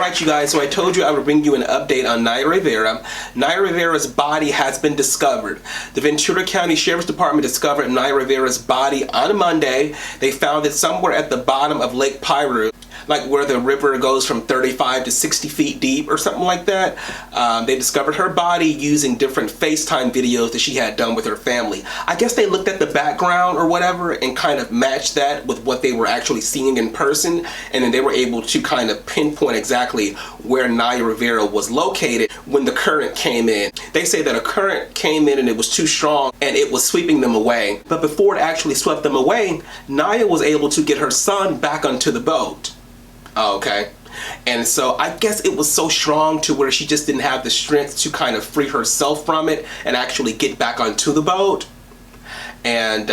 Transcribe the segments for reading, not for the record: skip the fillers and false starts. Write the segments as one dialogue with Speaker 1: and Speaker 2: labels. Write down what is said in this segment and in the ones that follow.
Speaker 1: Alright, you guys, so I told you I would bring you an update on NAYA Rivera. NAYA Rivera's body has been discovered. The Ventura County Sheriff's Department discovered NAYA Rivera's body on Monday. They found it somewhere at the bottom of Lake Piru, like where the river goes from 35 to 60 feet deep or something like that. They discovered her body using different FaceTime videos that she had done with her family. I guess they looked at the background or whatever and kind of matched that with what they were actually seeing in person, and then they were able to kind of pinpoint exactly where NAYA Rivera was located when the current came in. They say that a current came in and it was too strong and it was sweeping them away. But before it actually swept them away, NAYA was able to get her son back onto the boat. Okay. And so I guess it was so strong to where she just didn't have the strength to kind of free herself from it and actually get back onto the boat. And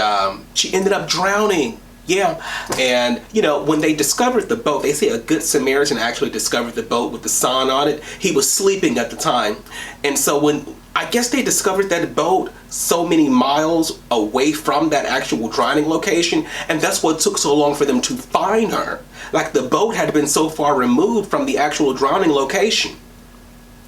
Speaker 1: she ended up drowning. Yeah. And, you know, when they discovered the boat, they say a good Samaritan actually discovered the boat with the son on it. He was sleeping at the time. And so when I guess they discovered that boat so many miles away from that actual drowning location, and that's what took so long for them to find her. Like, the boat had been so far removed from the actual drowning location.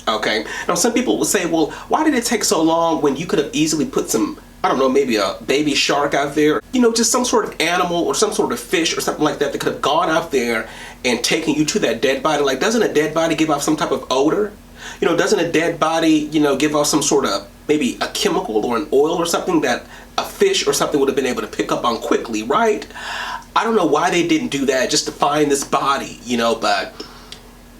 Speaker 1: Okay. Now some people will say, well, why did it take so long when you could have easily put some, I don't know, maybe a baby shark out there, you know, just some sort of animal or some sort of fish or something like that that could have gone out there and taken you to that dead body. Like, doesn't a dead body give off some type of odor? You know, doesn't a dead body, you know, give off some sort of maybe a chemical or an oil or something that a fish or something would have been able to pick up on quickly, right? I don't know why they didn't do that just to find this body, you know, but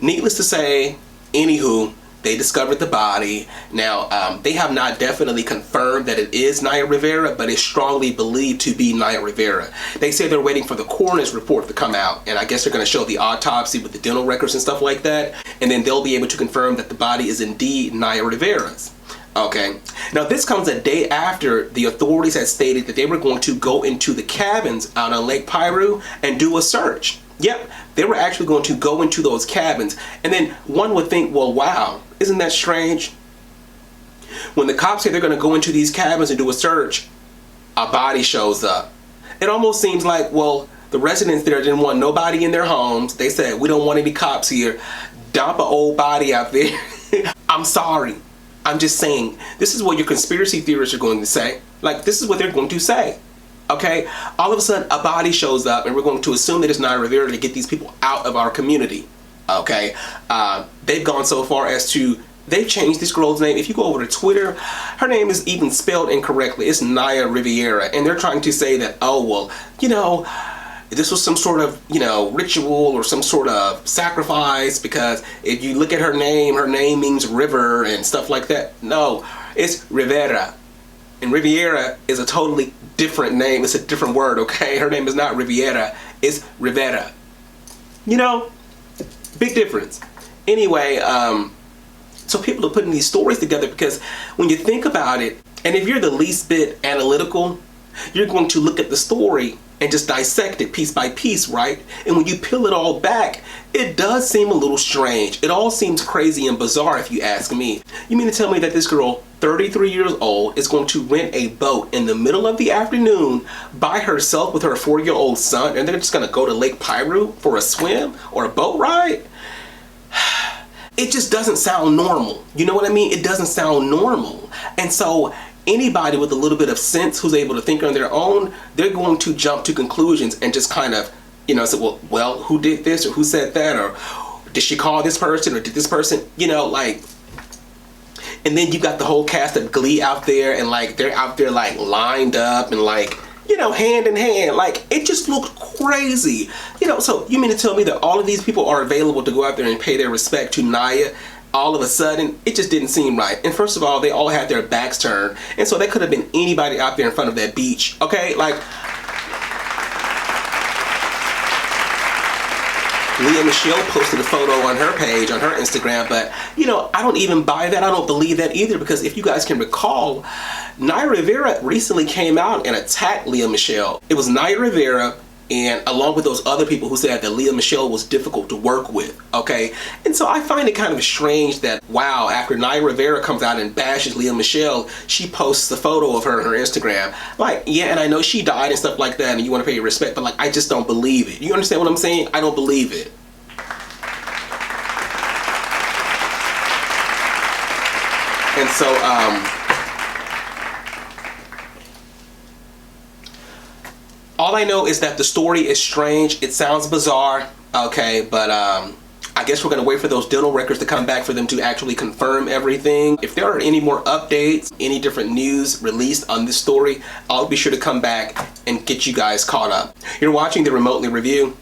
Speaker 1: needless to say, anywho, they discovered the body. Now, they have not definitely confirmed that it is NAYA Rivera, but it's strongly believed to be NAYA Rivera. They say they're waiting for the coroner's report to come out, and I guess they're going to show the autopsy with the dental records and stuff like that, and then they'll be able to confirm that the body is indeed NAYA Rivera's. Okay. Now, this comes a day after the authorities had stated that they were going to go into the cabins out on Lake Piru and do a search. Yep, they were actually going to go into those cabins. And then one would think, well, wow, isn't that strange? When the cops say they're going to go into these cabins and do a search, a body shows up. It almost seems like, well, the residents there didn't want nobody in their homes. They said, we don't want any cops here. Dump an old body out there. I'm sorry. I'm just saying, this is what your conspiracy theorists are going to say. Like, this is what they're going to say. Okay, all of a sudden a body shows up and we're going to assume that it's NAYA Rivera to get these people out of our community. Okay, they've gone so far as to, they've changed this girl's name. If you go over to Twitter, her name is even spelled incorrectly. It's NAYA Rivera, and they're trying to say that, oh, well, you know, this was some sort of, you know, ritual or some sort of sacrifice, because if you look at her name means river and stuff like that. No, it's Rivera. And Riviera is a totally different name. It's a different word, okay? Her name is not Riviera, it's Rivera. You know, big difference. Anyway, so people are putting these stories together because when you think about it, and if you're the least bit analytical, you're going to look at the story and just dissect it piece by piece, right? And when you peel it all back, it does seem a little strange. It all seems crazy and bizarre if you ask me. You mean to tell me that this girl, 33 years old, is going to rent a boat in the middle of the afternoon by herself with her 4-year-old son, and they're just gonna go to Lake Piru for a swim or a boat ride? It just doesn't sound normal. You know what I mean? It doesn't sound normal. And so anybody with a little bit of sense who's able to think on their own, they're going to jump to conclusions and just kind of, you know, say, well, who did this or who said that, or did she call this person or did this person, you know, like, and then you got the whole cast of Glee out there, and like they're out there like lined up and like, you know, hand in hand. Like, it just looked crazy. You know, so you mean to tell me that all of these people are available to go out there and pay their respect to NAYA? All of a sudden, it just didn't seem right. And first of all, they all had their backs turned, and so they could have been anybody out there in front of that beach. Okay, like, Leah Michelle posted a photo on her page, on her Instagram, but, you know, I don't even buy that. I don't believe that either, because if you guys can recall, NAYA Rivera recently came out and attacked Leah Michelle. It was NAYA Rivera, and along with those other people who said that Leah Michelle was difficult to work with, okay? And so I find it kind of strange that, wow, after NAYA Rivera comes out and bashes Leah Michelle, she posts a photo of her on her Instagram. Like, yeah, and I know she died and stuff like that, and you want to pay your respect, but like, I just don't believe it. You understand what I'm saying? I don't believe it. And so, all I know is that the story is strange. It sounds bizarre, okay, but I guess we're going to wait for those dental records to come back for them to actually confirm everything. If there are any more updates, any different news released on this story, I'll be sure to come back and get you guys caught up. You're watching The Remotely Review.